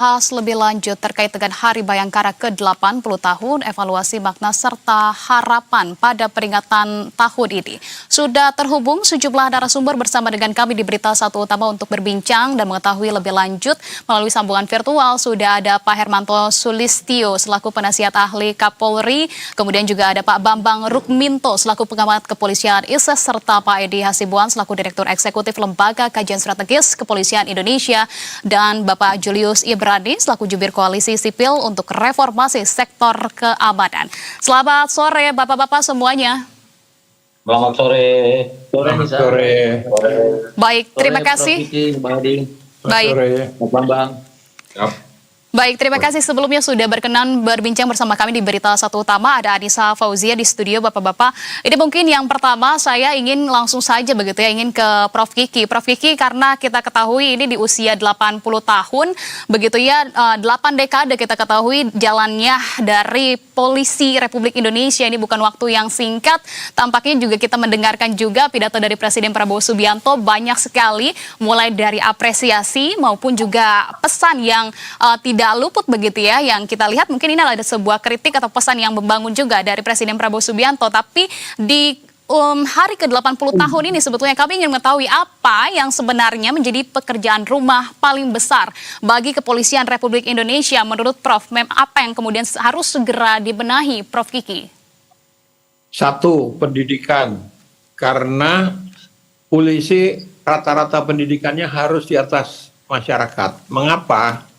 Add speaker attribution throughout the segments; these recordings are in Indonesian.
Speaker 1: Bahas lebih lanjut terkait dengan Hari Bayangkara ke-80 tahun, evaluasi makna serta harapan pada peringatan tahun ini. Sudah terhubung sejumlah narasumber bersama dengan kami di Berita Satu Utama untuk berbincang dan mengetahui lebih lanjut melalui sambungan virtual. Sudah ada Pak Hermanto Sulistyo selaku penasihat ahli Kapolri, kemudian juga ada Pak Bambang Rukminto selaku pengamat kepolisian ISES, serta Pak Edi Hasibuan selaku Direktur Eksekutif Lembaga Kajian Strategis Kepolisian Indonesia, dan Bapak Julius Ibrani selaku jubir Koalisi Sipil untuk Reformasi Sektor Keamanan. Selamat sore Bapak-bapak semuanya.
Speaker 2: Selamat sore.
Speaker 3: Selamat sore.
Speaker 1: Baik, terima kasih. Baik.
Speaker 3: Pak Bambang.
Speaker 1: Baik, terima kasih sebelumnya sudah berkenan berbincang bersama kami di Berita Satu Utama. Ada Anissa Fauzia di studio, Bapak-bapak. Ini mungkin yang pertama saya ingin langsung saja begitu ya, ingin ke Prof. Kiki. Prof. Kiki, karena kita ketahui ini di usia 80 tahun, begitu ya, 8 dekade kita ketahui jalannya dari Polisi Republik Indonesia. Ini bukan waktu yang singkat. Tampaknya juga kita mendengarkan juga pidato dari Presiden Prabowo Subianto banyak sekali, mulai dari apresiasi maupun juga pesan yang tidak luput begitu ya, yang kita lihat mungkin ini adalah sebuah kritik atau pesan yang membangun juga dari Presiden Prabowo Subianto. Tapi di hari ke-80 tahun ini sebetulnya kami ingin mengetahui apa yang sebenarnya menjadi pekerjaan rumah paling besar bagi Kepolisian Republik Indonesia menurut Prof. Apa yang kemudian harus segera dibenahi, Prof. Kiki?
Speaker 3: Satu, pendidikan. Karena polisi rata-rata pendidikannya harus di atas masyarakat. Mengapa?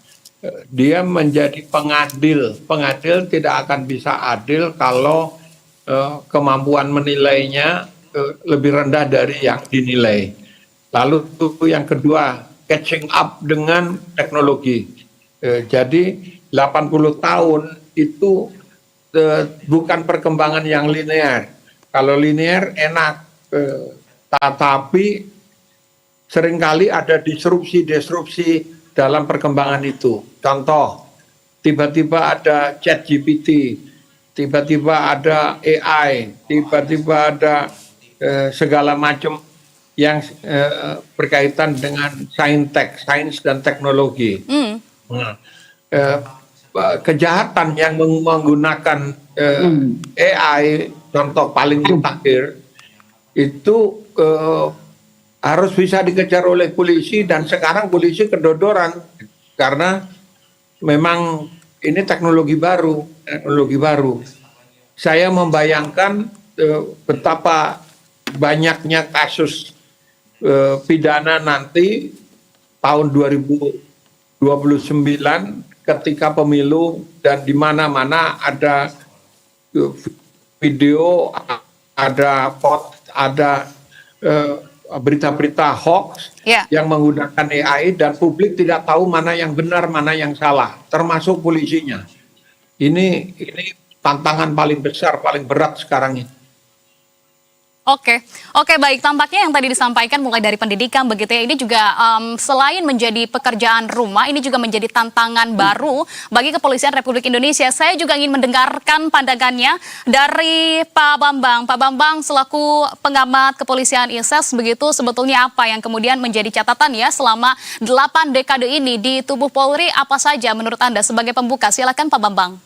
Speaker 3: Dia menjadi pengadil. Pengadil tidak akan bisa adil kalau kemampuan menilainya lebih rendah dari yang dinilai. Lalu yang kedua, catching up dengan teknologi. Jadi 80 tahun itu bukan perkembangan yang linear. Kalau linear enak, tetapi seringkali ada disrupsi dalam perkembangan itu. Contoh, tiba-tiba ada ChatGPT, tiba-tiba ada AI, tiba-tiba ada segala macam yang berkaitan dengan sains dan teknologi. Nah, kejahatan yang menggunakan AI, contoh paling terakhir, itu harus bisa dikejar oleh polisi, dan sekarang polisi kedodoran karena memang ini teknologi baru. Saya membayangkan betapa banyaknya kasus pidana nanti tahun 2029 ketika pemilu, dan di mana-mana ada video, ada foto, ada berita-berita hoax yang menggunakan AI, dan publik tidak tahu mana yang benar, mana yang salah, termasuk polisinya. Ini tantangan paling besar, paling berat sekarang ini.
Speaker 1: Oke, baik. Tampaknya yang tadi disampaikan mulai dari pendidikan begitu ya, ini juga selain menjadi pekerjaan rumah, ini juga menjadi tantangan baru bagi Kepolisian Republik Indonesia. Saya juga ingin mendengarkan pandangannya dari Pak Bambang. Pak Bambang selaku pengamat Kepolisian ISES, begitu sebetulnya apa yang kemudian menjadi catatan ya selama 8 dekade ini di tubuh Polri, apa saja menurut Anda sebagai pembuka? Silakan Pak Bambang.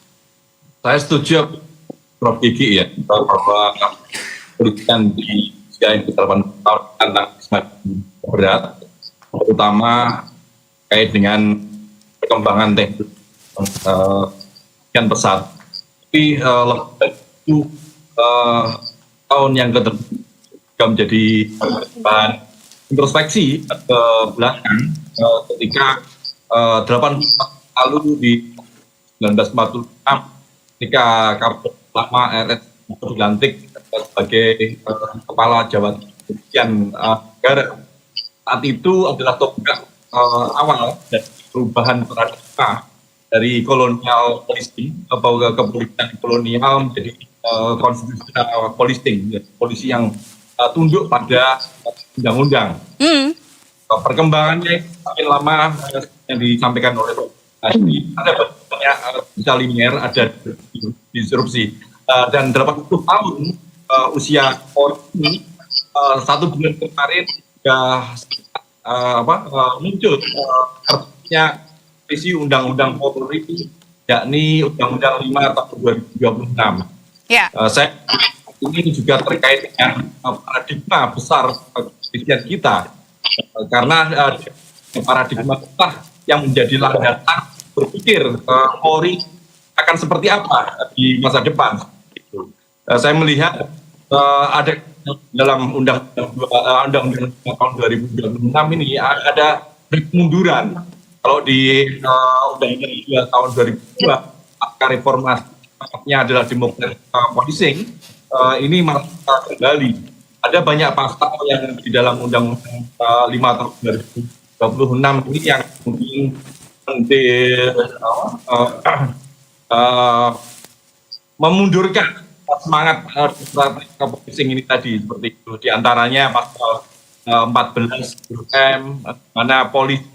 Speaker 2: Saya setuju Prof. Kiki ya, bahwa pendidikan di usia yang ke-80 tahun tentang semakin berat, terutama terkait dengan perkembangan teknologi yang pesat. Tapi itu tahun yang ketiga menjadi bahan introspeksi ke belakang ketika 8 lalu di 1946 ketika Kapolri lama RS dilantik sebagai kepala Jawa Kepolisian Negara. Saat itu adalah tonggak awal dari perubahan paradigma dari kolonial policing ke kepolisian kolonial menjadi constitutional policing, polisi yang tunduk pada undang-undang. Perkembangannya makin lama yang disampaikan oleh ada banyak bisa linear, ada disrupsi, dan 80 tahun usia Polri, 1 bulan kemarin sudah muncul artinya revisi Undang-Undang Polri, yakni Undang-Undang 5 tahun 2026.
Speaker 1: Ya.
Speaker 2: Saya ini juga terkait dengan paradigma besar kepolisian kita, karena paradigma kita yang menjadi landasan berpikir Polri akan seperti apa di masa depan. Saya melihat ada dalam Undang-Undang tahun 2026 ini ada kemunduran. Kalau di Undang-Undang tahun 2002 pasca reformasi adalah democratic policing, ini malah kembali. Ada banyak pasal yang di dalam Undang-Undang 5 tahun 2026 ini yang mungkin memundurkan semangat policing ini tadi, seperti itu. Di antaranya pasal 14 M, mana polisi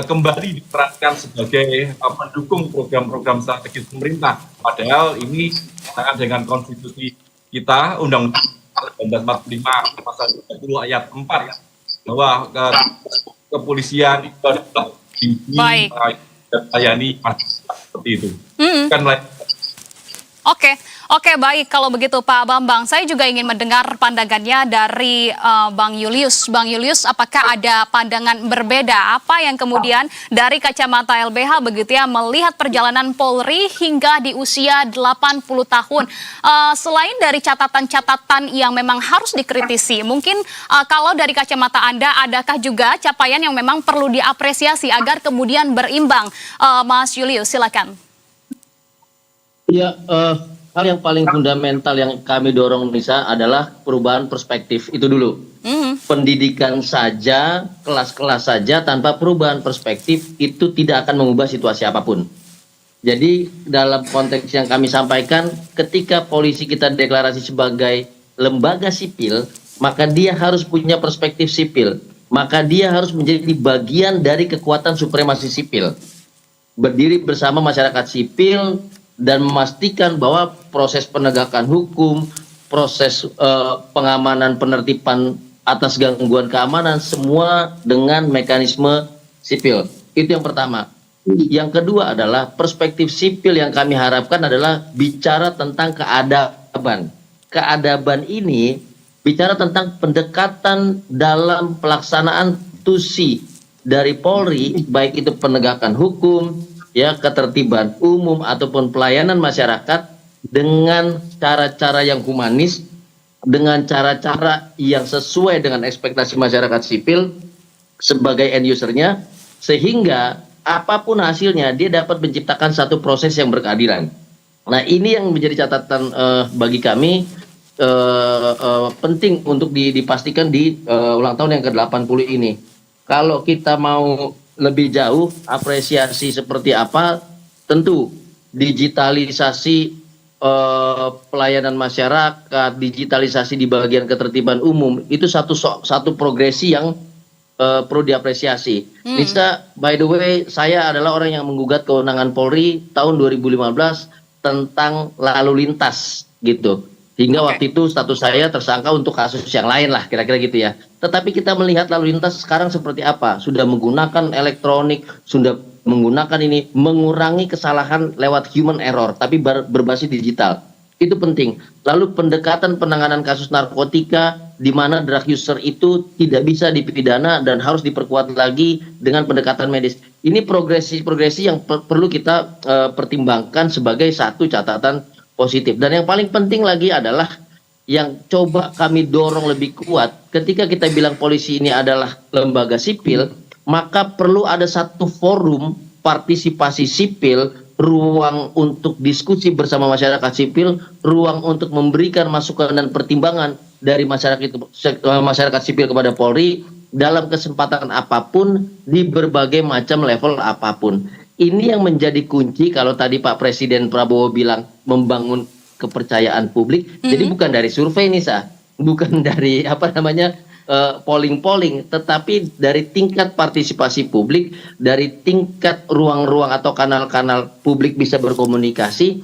Speaker 2: kembali diterapkan sebagai pendukung program-program strategis pemerintah. Padahal ini sangat dengan konstitusi kita, Undang-Undang 1945 pasal 30 ayat 4, ya, bahwa kepolisian itu adalah melayani seperti itu. Kan
Speaker 1: Oke, baik. Kalau begitu Pak Bambang, saya juga ingin mendengar pandangannya dari Bang Julius. Bang Julius, apakah ada pandangan berbeda? Apa yang kemudian dari kacamata LBH begitu ya, melihat perjalanan Polri hingga di usia 80 tahun. Selain dari catatan-catatan yang memang harus dikritisi, mungkin kalau dari kacamata Anda, adakah juga capaian yang memang perlu diapresiasi agar kemudian berimbang? Mas Julius, silakan.
Speaker 4: Ya, hal yang paling fundamental yang kami dorong Nisa adalah perubahan perspektif itu dulu. Pendidikan saja, kelas-kelas saja tanpa perubahan perspektif itu tidak akan mengubah situasi apapun. Jadi dalam konteks yang kami sampaikan, ketika polisi kita deklarasi sebagai lembaga sipil, maka dia harus punya perspektif sipil. Maka dia harus menjadi bagian dari kekuatan supremasi sipil. Berdiri bersama masyarakat sipil dan memastikan bahwa proses penegakan hukum, proses pengamanan penertiban atas gangguan keamanan semua dengan mekanisme sipil. Itu yang pertama. Yang kedua adalah perspektif sipil yang kami harapkan adalah bicara tentang keadaban. Keadaban ini bicara tentang pendekatan dalam pelaksanaan tusi dari Polri, baik itu penegakan hukum, ya, ketertiban umum ataupun pelayanan masyarakat dengan cara-cara yang humanis, dengan cara-cara yang sesuai dengan ekspektasi masyarakat sipil sebagai end usernya, sehingga apapun hasilnya dia dapat menciptakan satu proses yang berkeadilan. Nah, ini yang menjadi catatan bagi kami penting untuk dipastikan di ulang tahun yang ke-80 ini. Kalau kita mau lebih jauh, apresiasi seperti apa, tentu digitalisasi pelayanan masyarakat, digitalisasi di bagian ketertiban umum, itu satu progresi yang perlu diapresiasi. Nisa, by the way, saya adalah orang yang menggugat kewenangan Polri tahun 2015 tentang lalu lintas gitu. Hingga waktu itu status saya tersangka untuk kasus yang lain lah, kira-kira gitu ya. Tetapi kita melihat lalu lintas sekarang seperti apa. Sudah menggunakan elektronik, sudah menggunakan ini, mengurangi kesalahan lewat human error, tapi berbasis digital. Itu penting. Lalu pendekatan penanganan kasus narkotika, di mana drug user itu tidak bisa dipidana dan harus diperkuat lagi dengan pendekatan medis. Ini progresi yang perlu kita pertimbangkan sebagai satu catatan positif. Dan yang paling penting lagi adalah yang coba kami dorong lebih kuat, ketika kita bilang polisi ini adalah lembaga sipil, maka perlu ada satu forum partisipasi sipil, ruang untuk diskusi bersama masyarakat sipil, ruang untuk memberikan masukan dan pertimbangan dari masyarakat sipil kepada Polri dalam kesempatan apapun, di berbagai macam level apapun. Ini yang menjadi kunci kalau tadi Pak Presiden Prabowo bilang membangun kepercayaan publik. Jadi bukan dari survei Nisa, bukan dari polling, tetapi dari tingkat partisipasi publik, dari tingkat ruang-ruang atau kanal-kanal publik bisa berkomunikasi,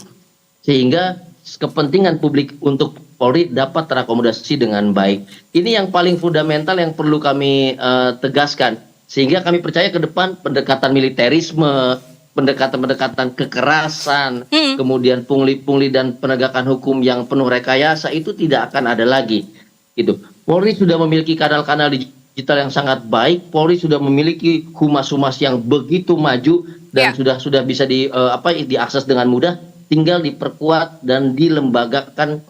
Speaker 4: sehingga kepentingan publik untuk Polri dapat terakomodasi dengan baik. Ini yang paling fundamental yang perlu kami tegaskan. Sehingga kami percaya ke depan pendekatan militerisme, pendekatan-pendekatan kekerasan, kemudian pungli-pungli dan penegakan hukum yang penuh rekayasa itu tidak akan ada lagi. Gitu. Polri sudah memiliki kanal-kanal digital yang sangat baik. Polri sudah memiliki humas-humas yang begitu maju dan sudah bisa diakses dengan mudah. Tinggal diperkuat dan dilembagakan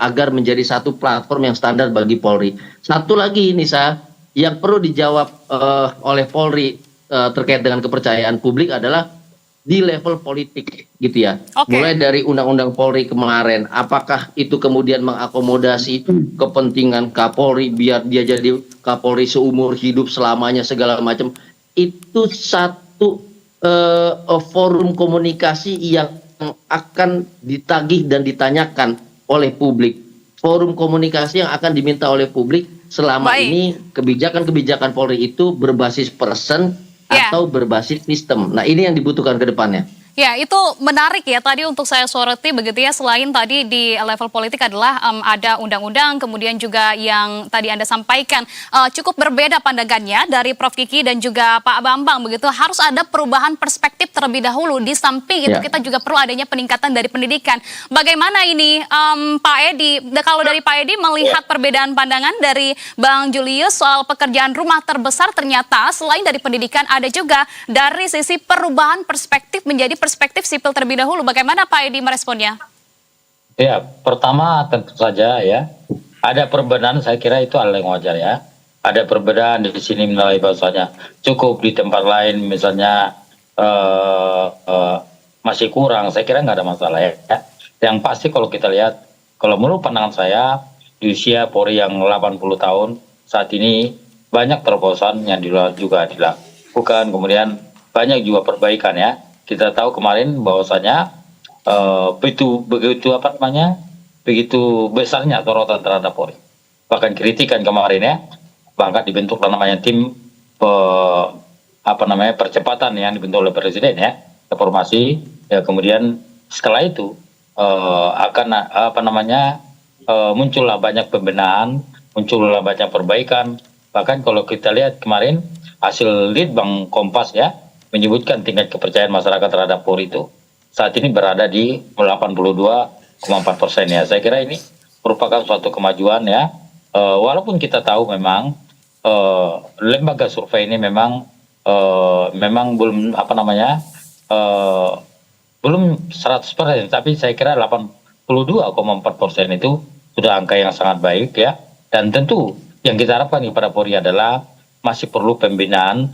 Speaker 4: agar menjadi satu platform yang standar bagi Polri. Satu lagi Nisa, yang perlu dijawab oleh Polri terkait dengan kepercayaan publik adalah di level politik gitu ya. Mulai dari Undang-Undang Polri kemarin, apakah itu kemudian mengakomodasi kepentingan Kapolri biar dia jadi Kapolri seumur hidup selamanya segala macam. Itu satu forum komunikasi yang akan ditagih dan ditanyakan oleh publik. Forum komunikasi yang akan diminta oleh publik selama ini kebijakan-kebijakan Polri itu berbasis person atau berbasis sistem. Nah, ini yang dibutuhkan ke depannya.
Speaker 1: Ya, itu menarik ya tadi untuk saya soroti begitu ya, selain tadi di level politik adalah ada undang-undang, kemudian juga yang tadi Anda sampaikan cukup berbeda pandangannya dari Prof. Kiki dan juga Pak Bambang begitu, harus ada perubahan perspektif terlebih dahulu, di samping itu kita juga perlu adanya peningkatan dari pendidikan. Bagaimana ini Pak Edi, kalau dari Pak Edi melihat perbedaan pandangan dari Bang Julius soal pekerjaan rumah terbesar ternyata selain dari pendidikan ada juga dari sisi perubahan perspektif menjadi perspektif sipil terlebih dahulu. Bagaimana Pak Edi meresponnya?
Speaker 5: Ya, pertama tentu saja ya, ada perbedaan, saya kira itu hal yang wajar ya. Ada perbedaan di sini menilai bahwasanya cukup, di tempat lain misalnya masih kurang, saya kira nggak ada masalah ya. Yang pasti kalau kita lihat, kalau menurut pandangan saya, di usia Polri yang 80 tahun, saat ini banyak terobosan yang juga dilakukan, kemudian banyak juga perbaikan ya. Kita tahu kemarin bahwasanya begitu besarnya sorotan terhadap Polri, bahkan kritikan kemarin ya, bahkan dibentuklah namanya tim percepatan yang dibentuk oleh Presiden ya, reformasi ya, kemudian setelah itu muncullah banyak pembenahan, muncullah banyak perbaikan. Bahkan kalau kita lihat kemarin hasil Litbang Kompas ya, menyebutkan tingkat kepercayaan masyarakat terhadap Polri itu saat ini berada di 82,4% ya. Saya kira ini merupakan suatu kemajuan ya. Walaupun kita tahu memang lembaga survei ini memang belum belum 100%, tapi saya kira 82,4% itu sudah angka yang sangat baik ya. Dan tentu yang kita harapkan kepada Polri adalah masih perlu pembinaan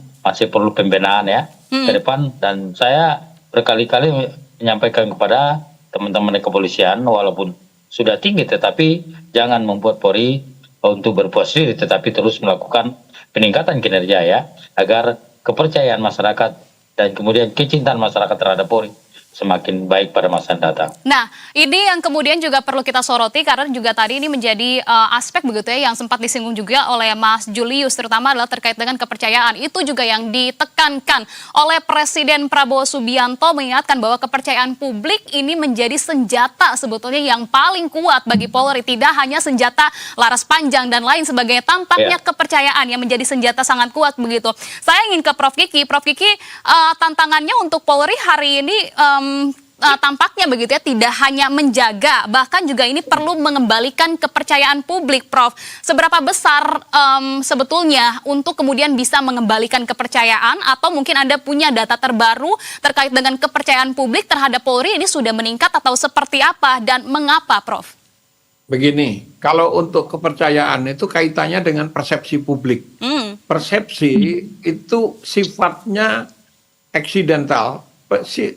Speaker 5: ya ke depan, dan saya berkali-kali menyampaikan kepada teman-teman di kepolisian, walaupun sudah tinggi tetapi jangan membuat Polri untuk berpuas diri, tetapi terus melakukan peningkatan kinerja ya, agar kepercayaan masyarakat dan kemudian kecintaan masyarakat terhadap Polri semakin baik pada masa yang datang.
Speaker 1: Nah, ini yang kemudian juga perlu kita soroti karena juga tadi ini menjadi aspek begitu ya yang sempat disinggung juga oleh Mas Julius, terutama adalah terkait dengan kepercayaan. Itu juga yang ditekankan oleh Presiden Prabowo Subianto, mengingatkan bahwa kepercayaan publik ini menjadi senjata sebetulnya yang paling kuat bagi Polri, tidak hanya senjata laras panjang dan lain sebagainya. Tampaknya kepercayaan yang menjadi senjata sangat kuat begitu. Saya ingin ke Prof. Kiki. Prof. Kiki, tantangannya untuk Polri hari ini tampaknya begitu ya, tidak hanya menjaga, bahkan juga ini perlu mengembalikan kepercayaan publik, Prof. Seberapa besar sebetulnya untuk kemudian bisa mengembalikan kepercayaan, atau mungkin Anda punya data terbaru terkait dengan kepercayaan publik terhadap Polri ini sudah meningkat atau seperti apa dan mengapa, Prof?
Speaker 3: Begini, kalau untuk kepercayaan itu kaitannya dengan persepsi publik. Persepsi itu sifatnya eksidental,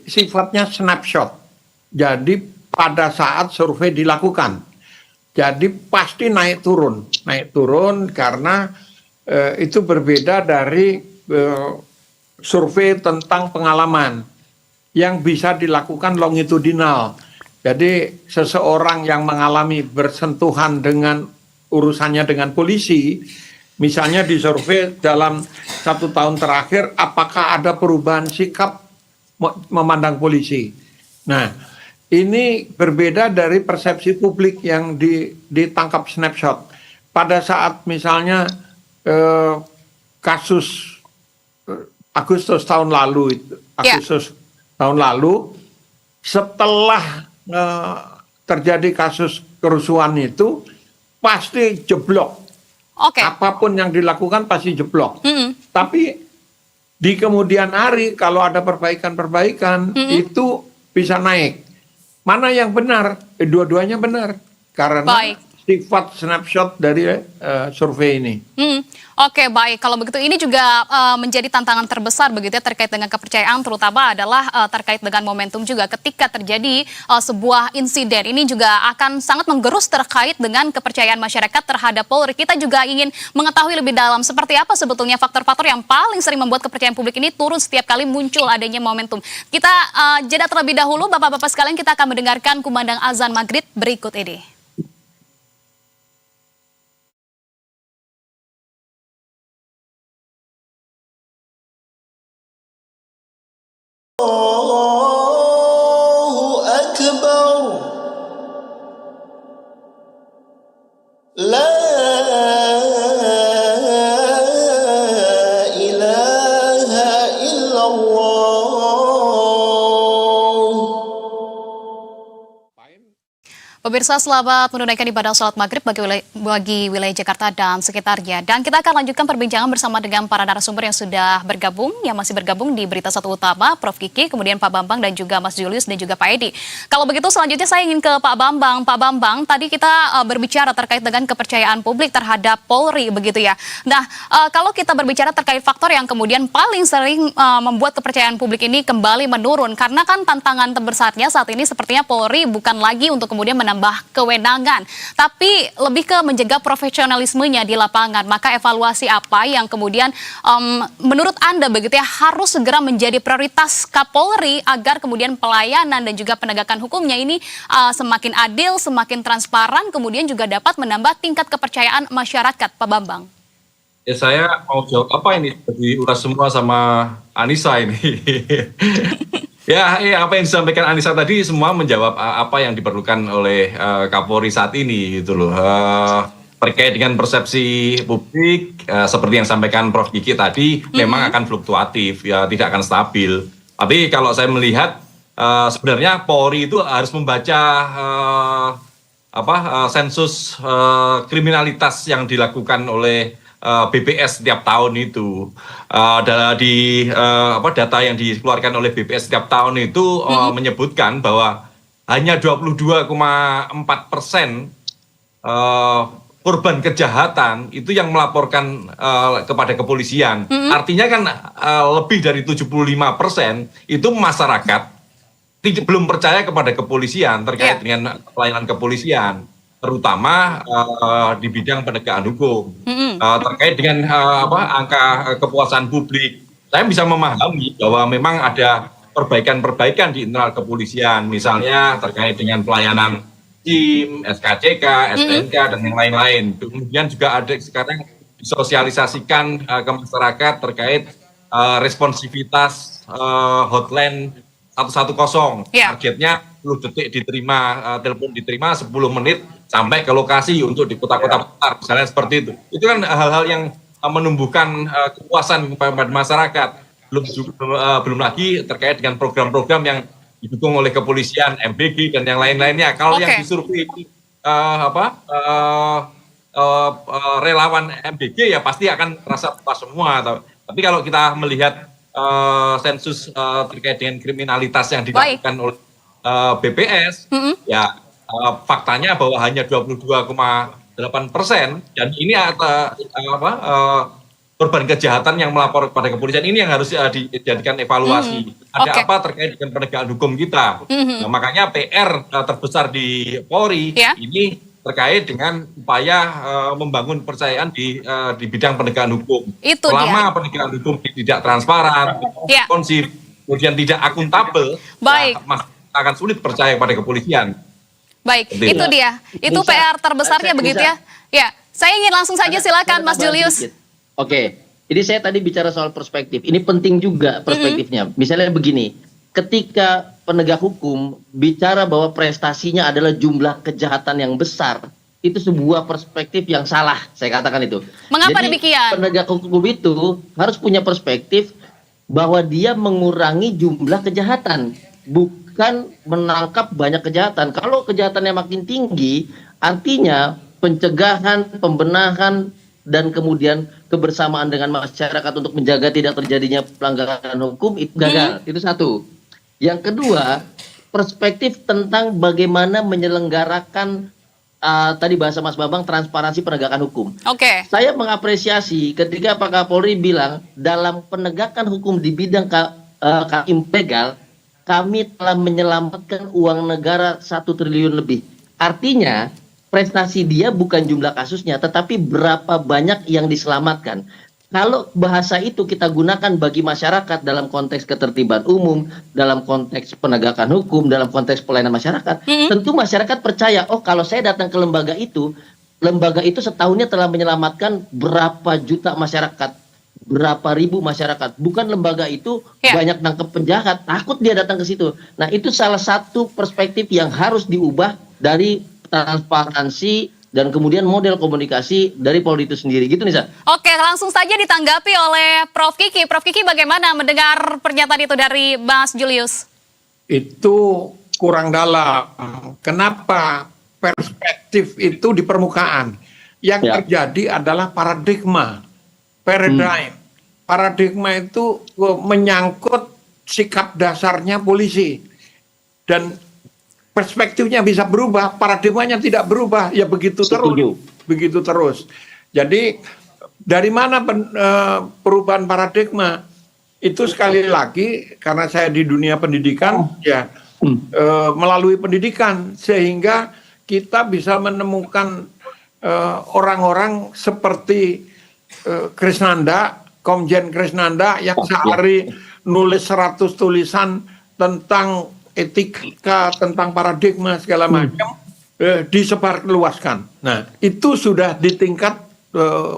Speaker 3: sifatnya snapshot. Jadi pada saat survei dilakukan, jadi pasti naik turun karena itu berbeda dari survei tentang pengalaman yang bisa dilakukan longitudinal. Jadi seseorang yang mengalami bersentuhan dengan urusannya dengan polisi, misalnya disurvei dalam 1 tahun terakhir, apakah ada perubahan sikap memandang polisi. Nah, ini berbeda dari persepsi publik yang ditangkap snapshot. Pada saat misalnya kasus Agustus tahun lalu itu,
Speaker 1: Ya.
Speaker 3: Agustus tahun lalu, setelah terjadi kasus kerusuhan itu pasti jeblok.
Speaker 1: Oke.
Speaker 3: Apapun yang dilakukan pasti jeblok.
Speaker 1: Mm-mm.
Speaker 3: Tapi di kemudian hari kalau ada perbaikan-perbaikan itu bisa naik. Mana yang benar? Dua-duanya benar. Karena
Speaker 1: Baik.
Speaker 3: sifat snapshot dari survei ini.
Speaker 1: Oke, baik. Kalau begitu ini juga menjadi tantangan terbesar begitu ya terkait dengan kepercayaan, terutama adalah terkait dengan momentum juga ketika terjadi sebuah insiden. Ini juga akan sangat menggerus terkait dengan kepercayaan masyarakat terhadap Polri. Kita juga ingin mengetahui lebih dalam seperti apa sebetulnya faktor-faktor yang paling sering membuat kepercayaan publik ini turun setiap kali muncul adanya momentum. Kita jeda terlebih dahulu, Bapak-Bapak sekalian, kita akan mendengarkan kumandang azan maghrib berikut ini.
Speaker 6: الله أكبر لا إله إلا الله.
Speaker 1: Pemirsa, selamat menunaikan ibadah sholat maghrib bagi wilayah Jakarta dan sekitarnya. Dan kita akan lanjutkan perbincangan bersama dengan para narasumber yang sudah bergabung, yang masih bergabung di Berita Satu Utama, Prof. Kiki, kemudian Pak Bambang dan juga Mas Julius dan juga Pak Edi. Kalau begitu selanjutnya saya ingin ke Pak Bambang. Pak Bambang, tadi kita berbicara terkait dengan kepercayaan publik terhadap Polri begitu ya. Nah, kalau kita berbicara terkait faktor yang kemudian paling sering membuat kepercayaan publik ini kembali menurun, karena kan tantangan terbesarnya saat ini sepertinya Polri bukan lagi untuk kemudian menambah kewenangan, tapi lebih ke menjaga profesionalismenya di lapangan. Maka evaluasi apa yang kemudian menurut Anda begitu ya harus segera menjadi prioritas Kapolri agar kemudian pelayanan dan juga penegakan hukumnya ini semakin adil, semakin transparan, kemudian juga dapat menambah tingkat kepercayaan masyarakat, Pak Bambang?
Speaker 2: Ya saya mau jawab apa ini? Diulas semua sama Anissa ini. Ya, apa yang disampaikan Anissa tadi semua menjawab apa yang diperlukan oleh Kapolri saat ini gitu loh. Terkait dengan persepsi publik seperti yang disampaikan Prof. Kiki tadi memang akan fluktuatif, ya tidak akan stabil. Tapi kalau saya melihat sebenarnya Polri itu harus membaca sensus kriminalitas yang dilakukan oleh BPS setiap tahun itu. Data yang dikeluarkan oleh BPS setiap tahun itu menyebutkan bahwa hanya 22,4% korban kejahatan itu yang melaporkan kepada kepolisian. Artinya kan lebih dari 75% itu masyarakat belum percaya kepada kepolisian terkait dengan pelayanan kepolisian, terutama di bidang penegakan hukum. Terkait dengan angka kepuasan publik, saya bisa memahami bahwa memang ada perbaikan-perbaikan di internal kepolisian, misalnya terkait dengan pelayanan SIM, SKCK, STNK, dan yang lain-lain. Kemudian juga ada sekarang disosialisasikan ke masyarakat terkait responsivitas hotline 110. Targetnya 10 detik diterima, telepon diterima, 10 menit sampai ke lokasi untuk di kota-kota besar, misalnya seperti itu. Itu kan hal-hal yang menumbuhkan kepuasan kepada masyarakat. Belum lagi terkait dengan program-program yang didukung oleh kepolisian, MBG, dan yang lain-lainnya. Kalau yang disurvei relawan MBG ya pasti akan terasa puas semua. Tapi kalau kita melihat sensus terkait dengan kriminalitas yang dilakukan oleh BPS, ya faktanya bahwa hanya 22,8%, dan ini korban kejahatan yang melapor kepada kepolisian ini yang harus dijadikan evaluasi. Ada apa terkait dengan penegakan hukum kita? Nah, makanya PR terbesar di Polri ini terkait dengan upaya membangun kepercayaan di bidang penegakan hukum. Selama penegakan hukum tidak transparan, responsif, kemudian tidak akuntabel, ya, akan sulit percaya kepada kepolisian.
Speaker 1: Baik, itu dia. Itu PR terbesarnya begitu ya. Ya, saya ingin langsung saja silakan Mas Julius.
Speaker 4: Oke, jadi saya tadi bicara soal perspektif. Ini penting juga perspektifnya. Misalnya begini, ketika penegak hukum bicara bahwa prestasinya adalah jumlah kejahatan yang besar, itu sebuah perspektif yang salah, saya katakan itu.
Speaker 1: Mengapa
Speaker 4: jadi,
Speaker 1: demikian?
Speaker 4: Penegak hukum itu harus punya perspektif bahwa dia mengurangi jumlah kejahatan, bukan menangkap banyak kejahatan. Kalau kejahatannya makin tinggi, artinya pencegahan, pembenahan, dan kemudian kebersamaan dengan masyarakat untuk menjaga tidak terjadinya pelanggaran hukum itu gagal. Itu satu. Yang kedua, perspektif tentang bagaimana menyelenggarakan tadi bahasa Mas Bambang, transparansi penegakan hukum.
Speaker 1: Oke.
Speaker 4: Saya mengapresiasi ketika Pak Kapolri bilang dalam penegakan hukum di bidang ilegal, kami telah menyelamatkan uang negara 1 triliun lebih. Artinya prestasi dia bukan jumlah kasusnya, tetapi berapa banyak yang diselamatkan. Kalau bahasa itu kita gunakan bagi masyarakat dalam konteks ketertiban umum, dalam konteks penegakan hukum, dalam konteks pelayanan masyarakat, tentu masyarakat percaya, oh kalau saya datang ke lembaga itu setahunnya telah menyelamatkan berapa juta masyarakat, berapa ribu masyarakat. Bukan lembaga itu banyak nangkep penjahat, takut dia datang ke situ. Nah, itu salah satu perspektif yang harus diubah dari transparansi dan kemudian model komunikasi dari Polri itu sendiri. Gitu nih, Sa.
Speaker 1: Oke, langsung saja ditanggapi oleh Prof. Kiki. Prof. Kiki bagaimana mendengar pernyataan itu dari Mas Julius?
Speaker 3: Itu kurang dalam. Kenapa perspektif itu di permukaan? Yang terjadi adalah paradigma, paradigm. Paradigma itu menyangkut sikap dasarnya polisi. Dan perspektifnya bisa berubah, paradigmanya tidak berubah, ya begitu terus, begitu terus. Jadi dari mana perubahan paradigma itu? Sekali lagi karena saya di dunia pendidikan, melalui pendidikan sehingga kita bisa menemukan orang-orang seperti Krisnanda, Komjen Krisnanda yang sehari nulis 100 tulisan tentang etika, tentang paradigma segala macam, disebarluaskan. Nah, itu sudah di tingkat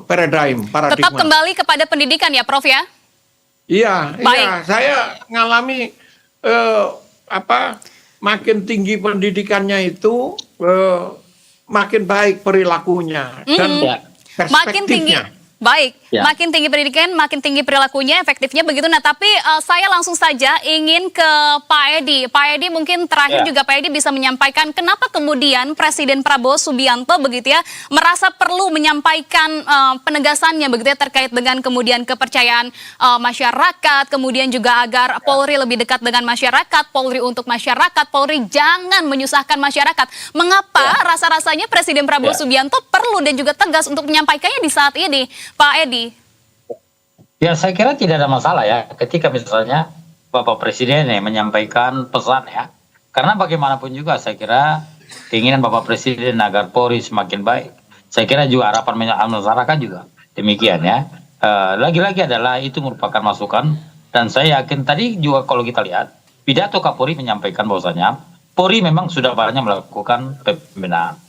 Speaker 3: paradigma.
Speaker 1: Tetap kembali kepada pendidikan ya, Prof ya?
Speaker 3: Iya, saya ngalami makin tinggi pendidikannya itu makin baik perilakunya dan perspektifnya.
Speaker 1: Makin tinggi. Baik, makin tinggi pendidikan, makin tinggi perilakunya, efektifnya begitu. Nah, tapi saya langsung saja ingin ke Pak Edi. Pak Edi mungkin terakhir juga Pak Edi bisa menyampaikan kenapa kemudian Presiden Prabowo Subianto begitu ya merasa perlu menyampaikan penegasannya begitu ya terkait dengan kemudian kepercayaan masyarakat, kemudian juga agar Polri lebih dekat dengan masyarakat, Polri untuk masyarakat, Polri jangan menyusahkan masyarakat. Mengapa rasa-rasanya Presiden Prabowo Subianto perlu dan juga tegas untuk menyampaikannya di saat ini? Pak Edi.
Speaker 5: Ya, saya kira tidak ada masalah ya ketika misalnya Bapak Presiden menyampaikan pesan ya. Karena bagaimanapun juga saya kira keinginan Bapak Presiden agar Polri semakin baik. Saya kira juga harapan masyarakat juga demikian ya. Lagi-lagi adalah itu merupakan masukan dan saya yakin tadi juga kalau kita lihat pidato Kapolri menyampaikan bahwasanya Polri memang sudah banyak melakukan pembinaan.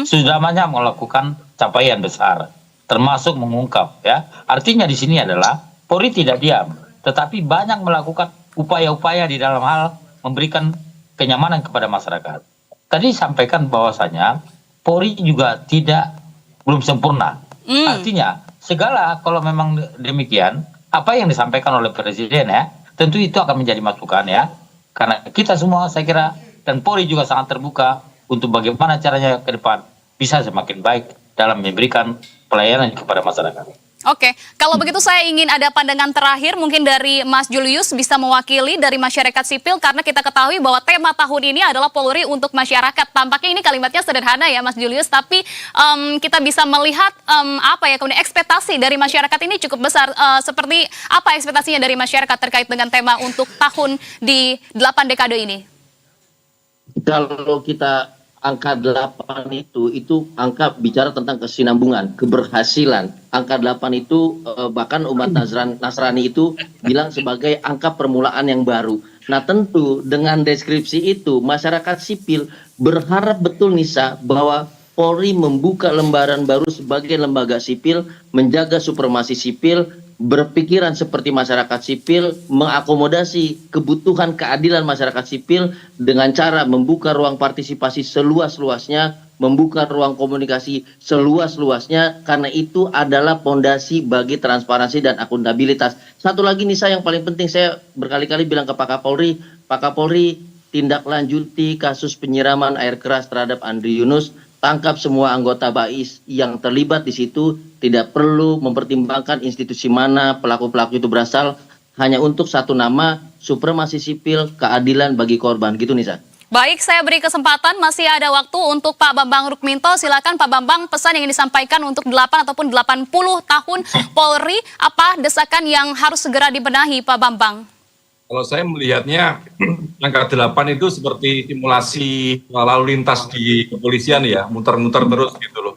Speaker 5: Sudah banyak melakukan capaian besar. Termasuk mengungkap ya. Artinya di sini adalah Polri tidak diam, tetapi banyak melakukan upaya-upaya di dalam hal memberikan kenyamanan kepada masyarakat. Tadi sampaikan bahwasanya Polri juga belum sempurna. Artinya segala kalau memang demikian, apa yang disampaikan oleh Presiden ya, tentu itu akan menjadi masukan ya. Karena kita semua saya kira dan Polri juga sangat terbuka untuk bagaimana caranya ke depan bisa semakin baik dalam memberikan pelayanan kepada masyarakat.
Speaker 1: Oke, kalau begitu saya ingin ada pandangan terakhir mungkin dari Mas Julius bisa mewakili dari masyarakat sipil karena kita ketahui bahwa tema tahun ini adalah Polri untuk masyarakat. Tampaknya ini kalimatnya sederhana ya Mas Julius, tapi kita bisa melihat kemudian ekspektasi dari masyarakat ini cukup besar. Seperti apa ekspektasinya dari masyarakat terkait dengan tema untuk tahun di 8 dekade ini?
Speaker 4: Kalau kita angka 8 itu angka bicara tentang kesinambungan, keberhasilan. Angka 8 itu bahkan umat Nasrani itu bilang sebagai angka permulaan yang baru. Nah, tentu dengan deskripsi itu masyarakat sipil berharap betul Nisa bahwa Polri membuka lembaran baru sebagai lembaga sipil, menjaga supremasi sipil, berpikiran seperti masyarakat sipil, mengakomodasi kebutuhan keadilan masyarakat sipil dengan cara membuka ruang partisipasi seluas-luasnya membuka ruang komunikasi seluas-luasnya karena itu adalah pondasi bagi transparansi dan akuntabilitas. Satu lagi nih yang paling penting, saya berkali-kali bilang ke Pak Kapolri tindak lanjuti kasus penyiraman air keras terhadap Andri Yunus, tangkap semua anggota BAIS yang terlibat di situ, tidak perlu mempertimbangkan institusi mana pelaku-pelaku itu berasal, hanya untuk satu nama, supremasi sipil, keadilan bagi korban. Gitu Nisa.
Speaker 1: Baik, saya beri kesempatan, masih ada waktu untuk Pak Bambang Rukminto. Silakan Pak Bambang, pesan yang ingin disampaikan untuk 8 ataupun 80 tahun Polri, apa desakan yang harus segera dibenahi Pak Bambang?
Speaker 2: Kalau saya melihatnya angka 8 itu seperti simulasi lalu lintas di kepolisian ya, muter-muter terus gitu loh.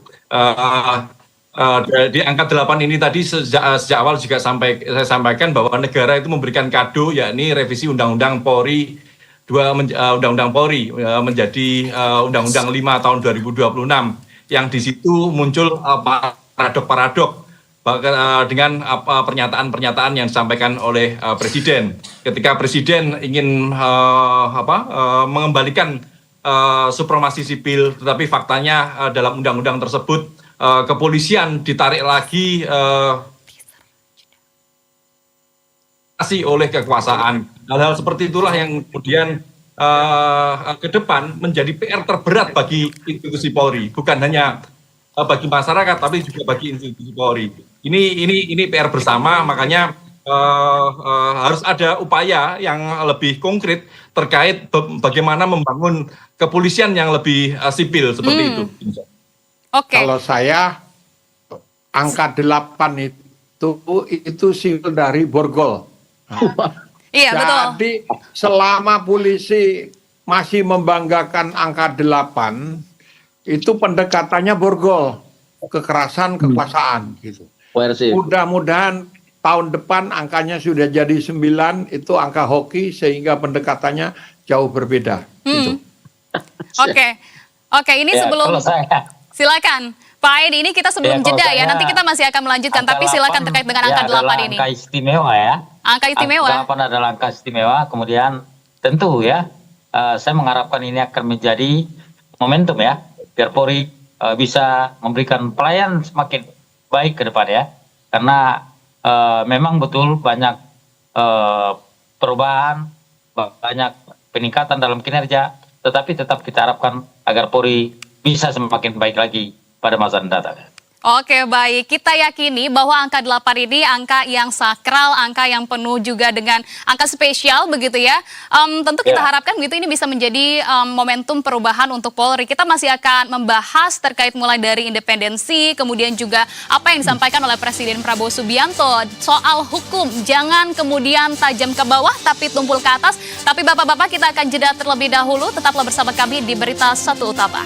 Speaker 2: Di angka 8 ini tadi sejak awal juga saya sampaikan bahwa negara itu memberikan kado, yakni revisi Undang-Undang Polri Undang-Undang Polri menjadi Undang-Undang 5 tahun 2026 yang di situ muncul paradok-paradok dengan pernyataan-pernyataan yang disampaikan oleh Presiden. Ketika Presiden ingin mengembalikan supremasi sipil, tetapi faktanya dalam undang-undang tersebut kepolisian ditarik lagi oleh kekuasaan. Hal-hal seperti itulah yang kemudian ke depan menjadi PR terberat bagi institusi Polri, bukan hanya bagi masyarakat tapi juga bagi institusi Polri. Ini PR bersama, makanya harus ada upaya yang lebih konkret terkait bagaimana membangun kepolisian yang lebih sipil seperti itu.
Speaker 1: Oke.
Speaker 3: Kalau saya angka 8 itu sipil dari Borgol.
Speaker 1: Iya, betul.
Speaker 3: Jadi selama polisi masih membanggakan angka 8, itu pendekatannya Borgol, kekerasan kekuasaan gitu. Mudah-mudahan tahun depan angkanya sudah jadi 9, itu angka hoki sehingga pendekatannya jauh berbeda. Gitu.
Speaker 1: Oke, ini
Speaker 5: Ya,
Speaker 1: sebelum
Speaker 5: kalau saya,
Speaker 1: silakan Pak Edi, ini kita sebelum
Speaker 5: kalau
Speaker 1: jeda ya,
Speaker 5: saya,
Speaker 1: nanti kita masih akan melanjutkan, tapi silakan terkait dengan angka 8 ini.
Speaker 5: Angka istimewa ya.
Speaker 1: Angka istimewa.
Speaker 5: Angka 8 adalah angka istimewa. Kemudian tentu ya, saya mengharapkan ini akan menjadi momentum ya, biar Polri bisa memberikan pelayanan semakin baik ke depan ya. Karena memang betul banyak perubahan, banyak peningkatan dalam kinerja, tetapi tetap kita harapkan agar Polri bisa semakin baik lagi pada masa mendatang.
Speaker 1: Oke, baik. Kita yakini bahwa angka 8 ini angka yang sakral, angka yang penuh juga dengan angka spesial begitu ya. Tentu kita harapkan begitu ini bisa menjadi momentum perubahan untuk Polri. Kita masih akan membahas terkait mulai dari independensi, kemudian juga apa yang disampaikan oleh Presiden Prabowo Subianto soal hukum. Jangan kemudian tajam ke bawah tapi tumpul ke atas. Tapi Bapak-Bapak, kita akan jeda terlebih dahulu. Tetaplah bersama kami di Berita Satu Utama.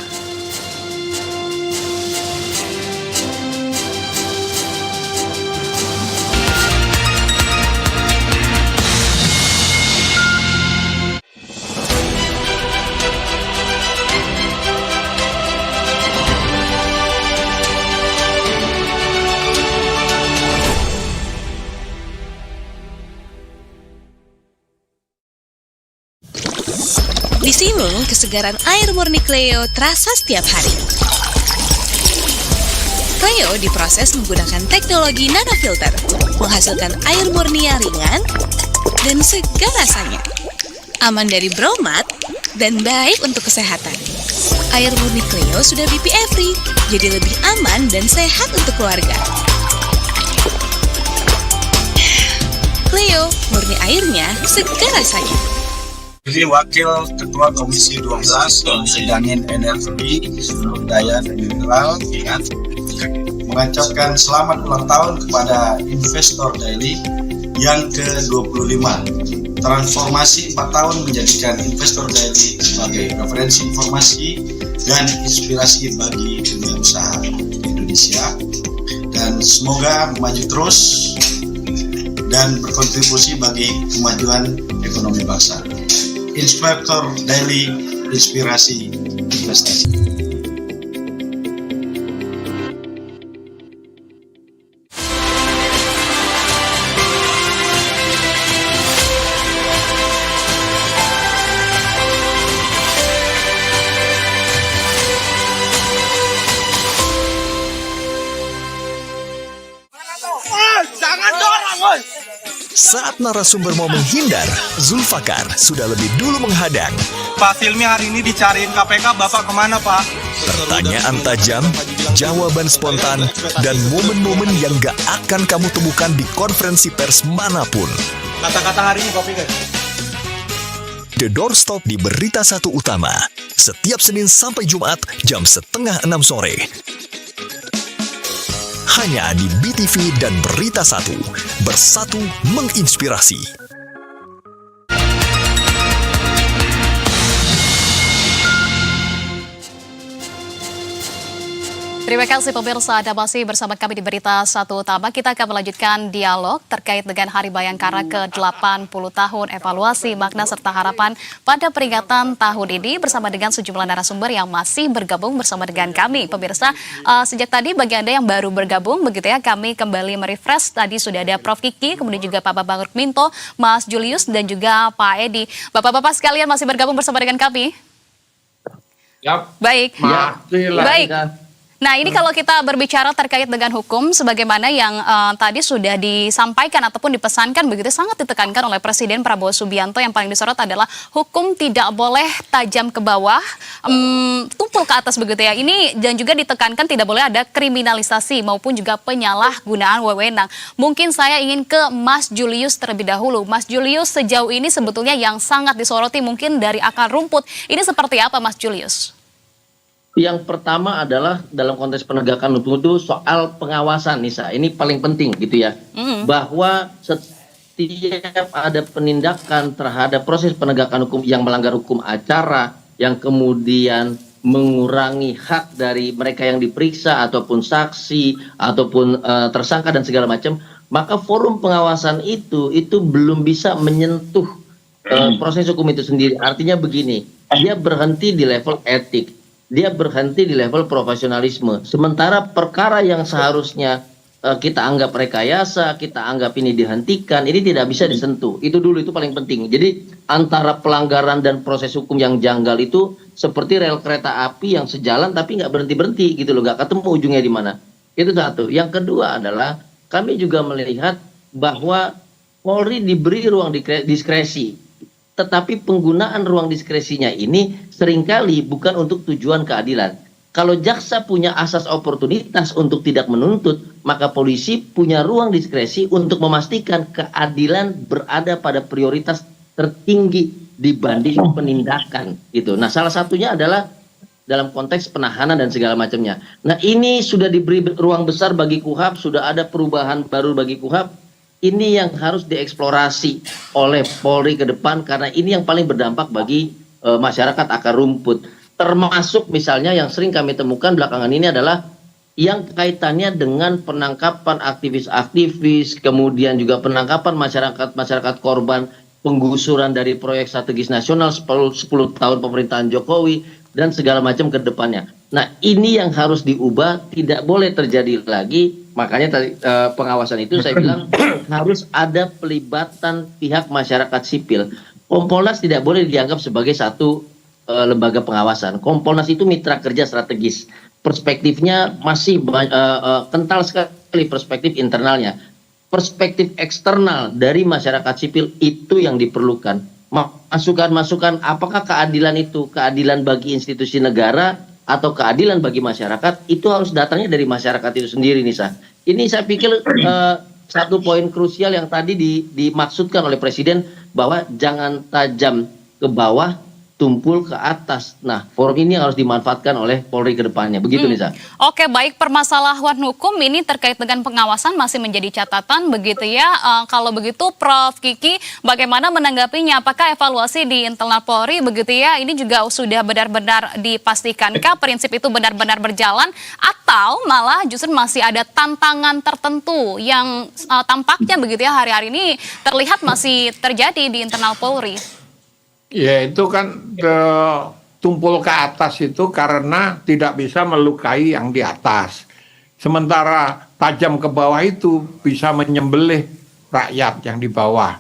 Speaker 7: Di sini, kesegaran air murni Cleo terasa setiap hari. Cleo diproses menggunakan teknologi nanofilter, menghasilkan air murni yang ringan dan segar rasanya. Aman dari bromat dan baik untuk kesehatan. Air murni Cleo sudah BPA free, jadi lebih aman dan sehat untuk keluarga. Cleo, murni airnya, segar rasanya.
Speaker 8: Ini Wakil Ketua Komisi 12 Komisi Angin Energi Sumber Daya dan Mineral mengucapkan selamat ulang tahun kepada Investor Daily yang ke-25. Transformasi 4 tahun menjadikan Investor Daily sebagai referensi informasi dan inspirasi bagi dunia usaha Indonesia, dan semoga maju terus dan berkontribusi bagi kemajuan ekonomi bangsa. Investor Daily, inspirasi investasi.
Speaker 9: Saat narasumber mau menghindar, Zulfakar sudah lebih dulu menghadang.
Speaker 8: Pak Silmi hari ini dicariin KPK, Bapak kemana Pak?
Speaker 9: Pertanyaan tajam, jawaban spontan, dan momen-momen yang gak akan kamu temukan di konferensi pers manapun.
Speaker 8: Kata-kata hari ini Pak Fikar.
Speaker 9: The Doorstop di Berita Satu Utama. Setiap Senin sampai Jumat jam 5:30 sore. Hanya di BTV dan Berita Satu. Bersatu menginspirasi.
Speaker 1: Terima kasih pemirsa, Anda masih bersama kami di Berita Satu Utama. Kita akan melanjutkan dialog terkait dengan Hari Bayangkara ke-80 tahun, evaluasi, makna serta harapan pada peringatan tahun ini bersama dengan sejumlah narasumber yang masih bergabung bersama dengan kami. Pemirsa, sejak tadi bagi Anda yang baru bergabung, begitu ya, kami kembali merefresh. Tadi sudah ada Prof. Kiki, kemudian juga Pak Bambang Rukminto, Mas Julius, dan juga Pak Edi. Bapak-bapak sekalian masih bergabung bersama dengan kami?
Speaker 2: Yap.
Speaker 1: Baik. Baik. Nah, ini kalau kita berbicara terkait dengan hukum, sebagaimana yang tadi sudah disampaikan ataupun dipesankan, begitu sangat ditekankan oleh Presiden Prabowo Subianto, yang paling disorot adalah hukum tidak boleh tajam ke bawah, tumpul ke atas begitu ya. Ini dan juga ditekankan tidak boleh ada kriminalisasi maupun juga penyalahgunaan wewenang. Mungkin saya ingin ke Mas Julius terlebih dahulu. Mas Julius, sejauh ini sebetulnya yang sangat disoroti mungkin dari akar rumput. Ini seperti apa, Mas Julius?
Speaker 4: Yang pertama adalah dalam konteks penegakan hukum itu soal pengawasan, Nisa. Ini paling penting gitu ya. Bahwa setiap ada penindakan terhadap proses penegakan hukum yang melanggar hukum acara, yang kemudian mengurangi hak dari mereka yang diperiksa ataupun saksi ataupun tersangka dan segala macam, maka forum pengawasan itu belum bisa menyentuh proses hukum itu sendiri. Artinya begini, dia berhenti di level etik. Dia berhenti di level profesionalisme. Sementara perkara yang seharusnya kita anggap rekayasa, kita anggap ini dihentikan, ini tidak bisa disentuh. Itu dulu, itu paling penting. Jadi antara pelanggaran dan proses hukum yang janggal itu seperti rel kereta api yang sejalan tapi nggak berhenti-berhenti gitu loh, nggak ketemu ujungnya di mana. Itu satu. Yang kedua adalah kami juga melihat bahwa Polri diberi ruang diskresi. Tetapi penggunaan ruang diskresinya ini seringkali bukan untuk tujuan keadilan. Kalau jaksa punya asas oportunitas untuk tidak menuntut, maka polisi punya ruang diskresi untuk memastikan keadilan berada pada prioritas tertinggi dibanding penindakan. Gitu. Nah, salah satunya adalah dalam konteks penahanan dan segala macamnya. Nah, ini sudah diberi ruang besar bagi KUHP, sudah ada perubahan baru bagi KUHP. Ini yang harus dieksplorasi oleh Polri ke depan karena ini yang paling berdampak bagi masyarakat akar rumput. Termasuk misalnya yang sering kami temukan belakangan ini adalah yang kaitannya dengan penangkapan aktivis-aktivis, kemudian juga penangkapan masyarakat korban penggusuran dari proyek strategis nasional 10 tahun pemerintahan Jokowi dan segala macam ke depannya. Nah, ini yang harus diubah, tidak boleh terjadi lagi. Makanya tadi pengawasan itu saya bilang harus ada pelibatan pihak masyarakat sipil. Kompolnas tidak boleh dianggap sebagai satu lembaga pengawasan. Kompolnas itu mitra kerja strategis. Perspektifnya masih kental sekali perspektif internalnya. Perspektif eksternal dari masyarakat sipil itu yang diperlukan. Masukan-masukan apakah keadilan itu keadilan bagi institusi negara atau keadilan bagi masyarakat, itu harus datangnya dari masyarakat itu sendiri, Nisa. Ini saya pikir satu poin krusial yang tadi dimaksudkan oleh Presiden bahwa jangan tajam ke bawah, tumpul ke atas. Nah, forum ini harus dimanfaatkan oleh Polri ke depannya. Begitu, Nisa.
Speaker 1: Oke, baik. Permasalahan hukum ini terkait dengan pengawasan masih menjadi catatan, begitu ya. Kalau begitu, Prof. Kiki, bagaimana menanggapinya? Apakah evaluasi di internal Polri, begitu ya, ini juga sudah benar-benar dipastikankah prinsip itu benar-benar berjalan? Atau malah justru masih ada tantangan tertentu yang tampaknya, begitu ya, hari-hari ini terlihat masih terjadi di internal Polri?
Speaker 3: Ya, itu kan tumpul ke atas itu karena tidak bisa melukai yang di atas. Sementara tajam ke bawah itu bisa menyembelih rakyat yang di bawah.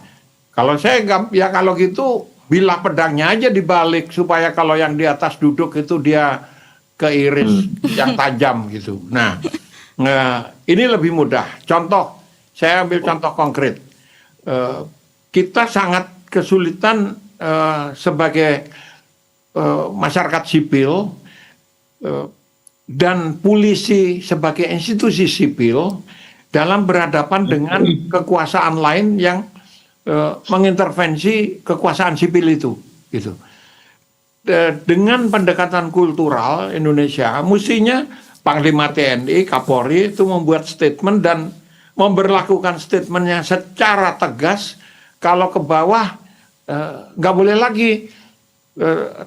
Speaker 3: Kalau saya ya kalau gitu bilah pedangnya aja dibalik supaya kalau yang di atas duduk itu dia keiris yang tajam gitu. Nah, ini lebih mudah. Contoh, saya ambil contoh konkret. kita sangat kesulitan sebagai masyarakat sipil dan polisi sebagai institusi sipil dalam berhadapan dengan kekuasaan lain yang mengintervensi kekuasaan sipil itu, gitu. Dengan pendekatan kultural Indonesia, mestinya Panglima TNI, Kapolri itu membuat statement dan memberlakukan statementnya secara tegas. Kalau ke bawah nggak boleh lagi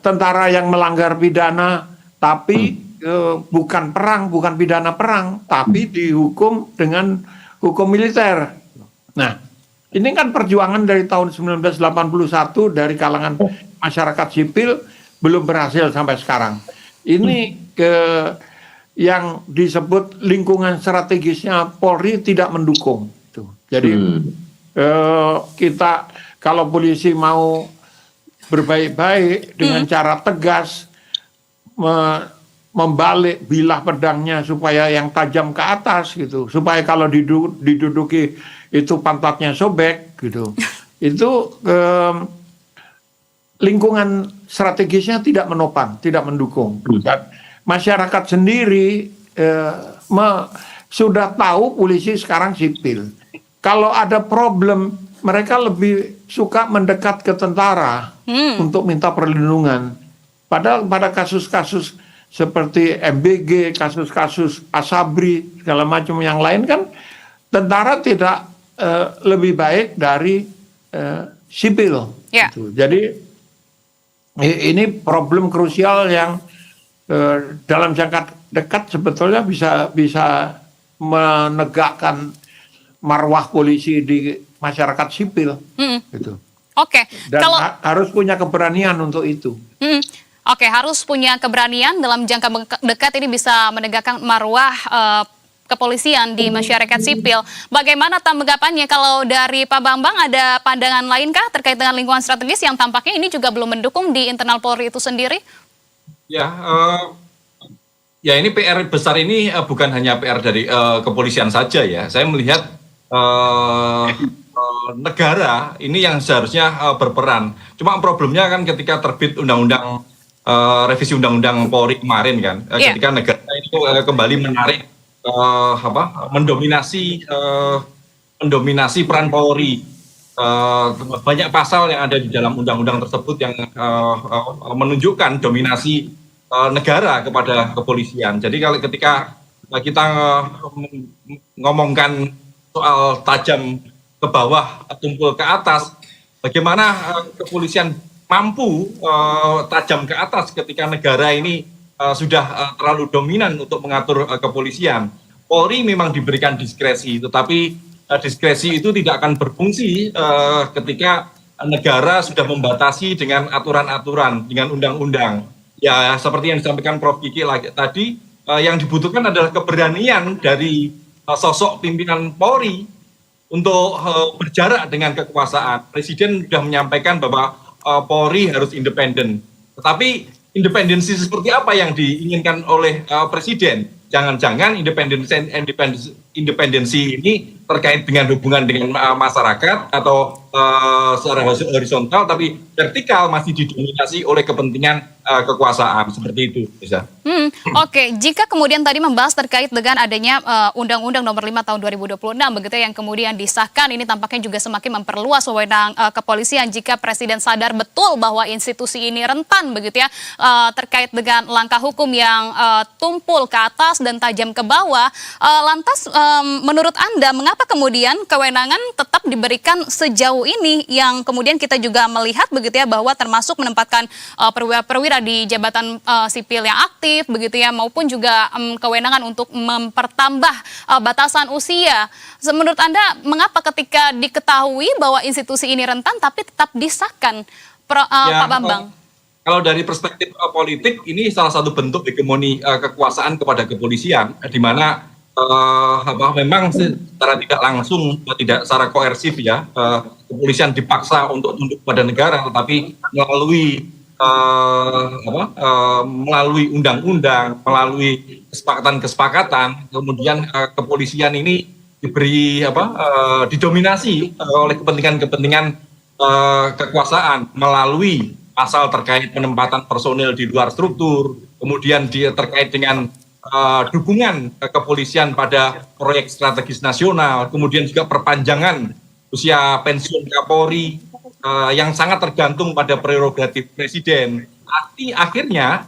Speaker 3: tentara yang melanggar pidana, tapi bukan perang, bukan pidana perang, tapi dihukum dengan hukum militer. Nah, ini kan perjuangan dari tahun 1981 dari kalangan masyarakat sipil belum berhasil sampai sekarang. Ini yang disebut lingkungan strategisnya Polri tidak mendukung. Jadi kita kalau polisi mau berbaik-baik dengan cara tegas membalik bilah pedangnya supaya yang tajam ke atas gitu, supaya kalau diduduki itu pantatnya sobek gitu. Itu lingkungan strategisnya tidak menopang, tidak mendukung. Dan masyarakat sendiri sudah tahu polisi sekarang sipil. Kalau ada problem, mereka lebih suka mendekat ke tentara untuk minta perlindungan. Padahal pada kasus-kasus seperti MBG, kasus-kasus Asabri, segala macam yang lain kan tentara tidak lebih baik dari sipil.
Speaker 1: Yeah.
Speaker 3: Gitu. Jadi ini problem krusial yang dalam jangka dekat sebetulnya bisa menegakkan marwah polisi di masyarakat sipil. Gitu.
Speaker 1: Oke.
Speaker 3: Dan harus punya keberanian untuk itu.
Speaker 1: Oke, harus punya keberanian dalam jangka dekat ini bisa menegakkan marwah kepolisian di masyarakat sipil. Bagaimana tanggapannya kalau dari Pak Bambang, ada pandangan lainkah terkait dengan lingkungan strategis yang tampaknya ini juga belum mendukung di internal Polri itu sendiri?
Speaker 2: Ya, ya ini PR besar ini bukan hanya PR dari kepolisian saja ya. Saya melihat negara ini yang seharusnya berperan. Cuma problemnya kan ketika terbit undang-undang revisi undang-undang Polri kemarin kan, ketika negara itu kembali menarik mendominasi peran Polri. Banyak pasal yang ada di dalam undang-undang tersebut yang menunjukkan dominasi negara kepada kepolisian. Jadi kalau ketika kita ngomongkan soal tajam ke bawah, tumpul ke atas, bagaimana kepolisian mampu tajam ke atas ketika negara ini sudah terlalu dominan untuk mengatur kepolisian. Polri memang diberikan diskresi, tetapi diskresi itu tidak akan berfungsi ketika negara sudah membatasi dengan aturan-aturan, dengan undang-undang. Ya, seperti yang disampaikan Prof. Kiki tadi, yang dibutuhkan adalah keberanian dari sosok pimpinan Polri untuk berjarak dengan kekuasaan. Presiden sudah menyampaikan bahwa Polri harus independen. Tetapi independensi seperti apa yang diinginkan oleh Presiden? Jangan-jangan independensi ini terkait dengan hubungan dengan masyarakat atau secara horizontal, tapi vertikal masih didominasi oleh kepentingan kekuasaan, seperti itu, bisa.
Speaker 1: Oke, jika kemudian tadi membahas terkait dengan adanya Undang-Undang Nomor 5 Tahun 2026 begitu yang kemudian disahkan, ini tampaknya juga semakin memperluas wewenang kepolisian jika Presiden sadar betul bahwa institusi ini rentan begitu ya, terkait dengan langkah hukum yang tumpul ke atas dan tajam ke bawah. Lantas menurut Anda mengapa kemudian kewenangan tetap diberikan sejauh ini, yang kemudian kita juga melihat begitu ya bahwa termasuk menempatkan perwira-perwira di jabatan sipil yang aktif begitu ya, maupun juga kewenangan untuk mempertambah batasan usia. Menurut Anda mengapa ketika diketahui bahwa institusi ini rentan tapi tetap disahkan, Pak Bambang?
Speaker 2: Kalau dari perspektif politik, ini salah satu bentuk hegemoni kekuasaan kepada kepolisian, di mana memang secara tidak langsung, tidak secara koersif ya, kepolisian dipaksa untuk tunduk pada negara, tetapi melalui undang-undang, melalui kesepakatan-kesepakatan, kemudian kepolisian ini didominasi oleh kepentingan-kepentingan kekuasaan melalui pasal terkait penempatan personil di luar struktur, kemudian dia terkait dengan dukungan kepolisian pada proyek strategis nasional, kemudian juga perpanjangan usia pensiun Kapolri yang sangat tergantung pada prerogatif presiden. Akhirnya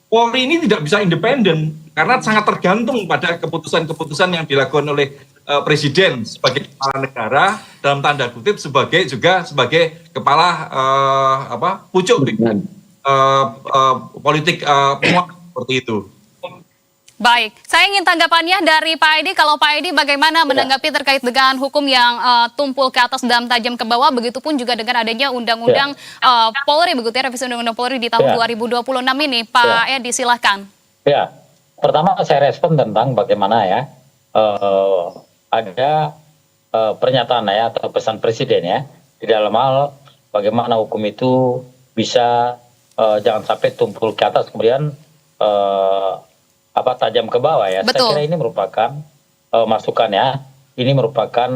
Speaker 2: Polri ini tidak bisa independen karena sangat tergantung pada keputusan-keputusan yang dilakukan oleh presiden sebagai kepala negara, dalam tanda kutip sebagai kepala pucuk politik seperti itu.
Speaker 1: Baik, saya ingin tanggapannya dari Pak Edi. Kalau Pak Edi bagaimana menanggapi terkait dengan hukum yang tumpul ke atas dan tajam ke bawah, begitupun juga dengan adanya undang-undang Polri, begitu ya, revisi undang-undang Polri di tahun 2026 ini, Pak Edi, silahkan.
Speaker 5: Ya, pertama saya respon tentang bagaimana ya ada pernyataan ya atau pesan presiden ya di dalam hal bagaimana hukum itu bisa jangan sampai tumpul ke atas kemudian tajam ke bawah ya.
Speaker 1: Betul.
Speaker 5: Saya kira ini merupakan masukan ya. Ini merupakan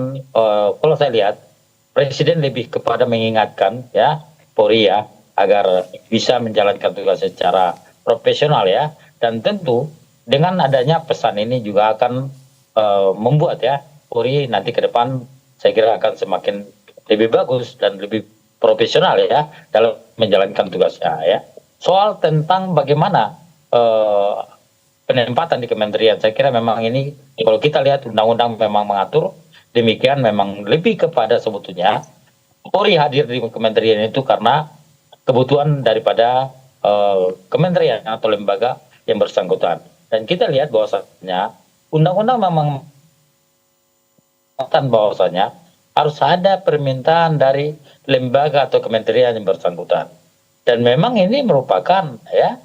Speaker 5: kalau saya lihat presiden lebih kepada mengingatkan ya Polri ya agar bisa menjalankan tugas secara profesional ya, dan tentu dengan adanya pesan ini juga akan membuat ya Polri nanti ke depan saya kira akan semakin lebih bagus dan lebih profesional ya dalam menjalankan tugasnya ya. Soal tentang bagaimana penempatan di kementerian, saya kira memang ini kalau kita lihat undang-undang memang mengatur demikian, memang lebih kepada sebetulnya Polri hadir di kementerian itu karena kebutuhan daripada kementerian atau lembaga yang bersangkutan. Dan kita lihat bahwasanya undang-undang memang bahwasanya harus ada permintaan dari lembaga atau kementerian yang bersangkutan. Dan memang ini merupakan ya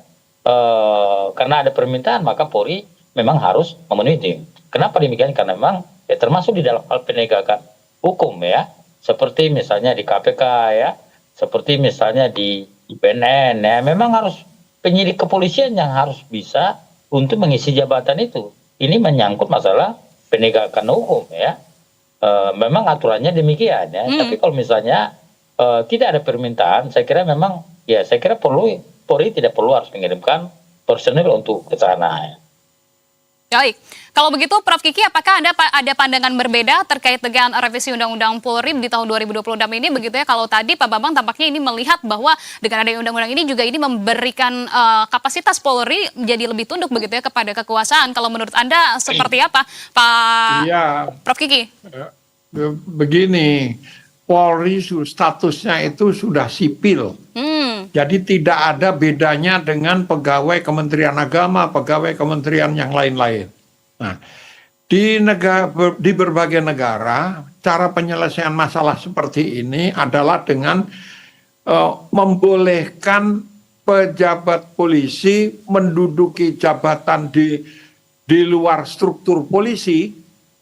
Speaker 5: karena ada permintaan maka Polri memang harus memenuhi itu. Kenapa demikian? Karena memang termasuk di dalam hal penegakan hukum ya, seperti misalnya di KPK ya, seperti misalnya di BNN ya, memang harus penyidik kepolisian yang harus bisa untuk mengisi jabatan itu. Ini menyangkut masalah penegakan hukum ya. Memang aturannya demikian ya. Tapi kalau misalnya tidak ada permintaan, saya kira memang ya saya kira Polri tidak perlu harus mengirimkan personil untuk ke sana ya.
Speaker 1: Baik, kalau begitu Prof. Kiki, apakah ada pandangan berbeda terkait dengan revisi Undang-Undang Polri di tahun 2026 ini, begitu ya? Kalau tadi Pak Bambang tampaknya ini melihat bahwa dengan adanya undang-undang ini juga ini memberikan kapasitas Polri menjadi lebih tunduk begitu ya kepada kekuasaan. Kalau menurut Anda seperti apa, Pak Prof. Kiki?
Speaker 3: Begini, Polri statusnya itu sudah sipil. Jadi tidak ada bedanya dengan pegawai Kementerian Agama, pegawai kementerian yang lain-lain. Nah, di berbagai negara, cara penyelesaian masalah seperti ini adalah dengan membolehkan pejabat polisi menduduki jabatan di luar struktur polisi.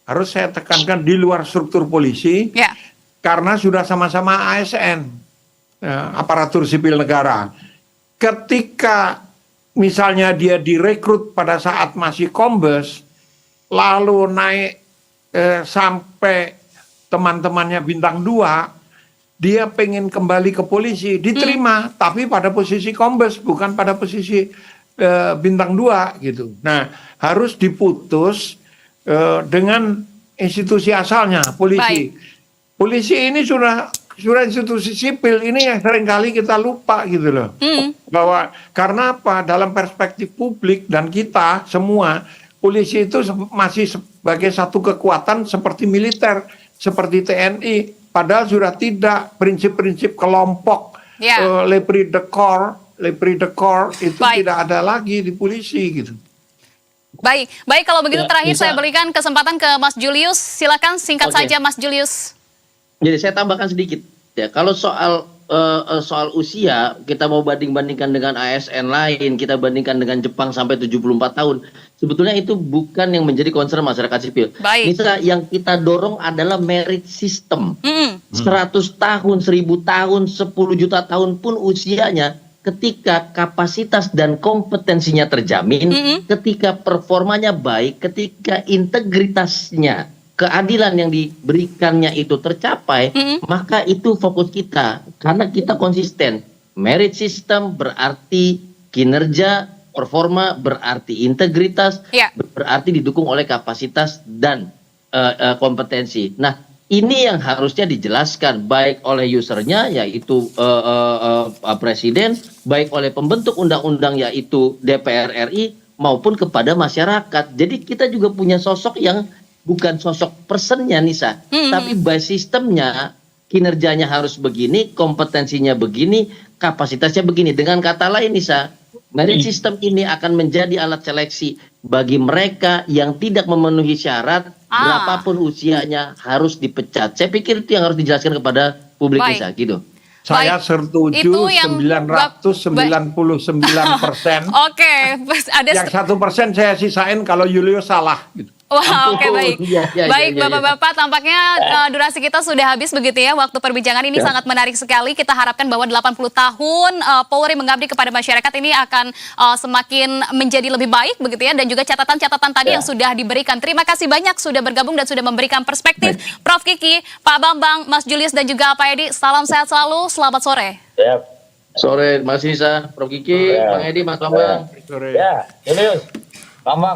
Speaker 3: Harus saya tekankan di luar struktur polisi, karena sudah sama-sama ASN. Aparatur sipil negara. Ketika misalnya dia direkrut pada saat masih kombes, lalu naik sampai teman-temannya bintang 2, dia pengen kembali ke polisi, diterima, tapi pada posisi kombes, bukan pada posisi bintang 2 gitu. Nah, harus diputus dengan institusi asalnya, polisi. Polisi ini sudah institusi sipil, ini yang seringkali kita lupa gitu loh. Bahwa karena apa? Dalam perspektif publik dan kita semua, polisi itu masih sebagai satu kekuatan seperti militer, seperti TNI. Padahal sudah tidak, prinsip-prinsip kelompok, le pris de corps itu tidak ada lagi di polisi gitu.
Speaker 1: Baik kalau begitu terakhir saya berikan kesempatan ke Mas Julius. Silakan singkat saja Mas Julius.
Speaker 4: Jadi saya tambahkan sedikit ya, kalau soal usia kita mau bandingkan dengan ASN lain, kita bandingkan dengan Jepang sampai 74 tahun, sebetulnya itu bukan yang menjadi concern masyarakat sipil. Misalnya yang kita dorong adalah merit system. 100 tahun, 1000 tahun, 10 juta tahun pun usianya, ketika kapasitas dan kompetensinya terjamin, ketika performanya baik, ketika integritasnya keadilan yang diberikannya itu tercapai, maka itu fokus kita. Karena kita konsisten. Merit system berarti kinerja, performa berarti integritas, berarti didukung oleh kapasitas dan kompetensi. Nah, ini yang harusnya dijelaskan baik oleh usernya yaitu presiden, baik oleh pembentuk undang-undang yaitu DPR RI maupun kepada masyarakat. Jadi kita juga punya sosok yang bukan sosok personnya Nisa, tapi by sistemnya, kinerjanya harus begini, kompetensinya begini, kapasitasnya begini. Dengan kata lain Nisa, merit system ini akan menjadi alat seleksi bagi mereka yang tidak memenuhi syarat, berapapun usianya harus dipecat. Saya pikir itu yang harus dijelaskan kepada publik Nisa, gitu.
Speaker 3: Saya setuju 999%.
Speaker 1: Oke, ada
Speaker 3: yang 1% saya sisain kalau Julius salah. Gitu.
Speaker 1: Wah, oke, baik. Baik, Bapak-Bapak, tampaknya durasi kita sudah habis begitu ya. Waktu perbincangan ini sangat menarik sekali. Kita harapkan bahwa 80 tahun Polri mengabdi kepada masyarakat ini akan semakin menjadi lebih baik begitu ya. Dan juga catatan-catatan tadi yang sudah diberikan. Terima kasih banyak sudah bergabung dan sudah memberikan perspektif. Prof. Kiki, Pak Bambang, Mas Julius dan juga Pak Edi. Salam sehat selalu. Selamat sore.
Speaker 4: Sore, Mas Nisa, Prof. Kiki, Bang Edi, Mas Bambang.
Speaker 5: Ya, Julius, Bambang.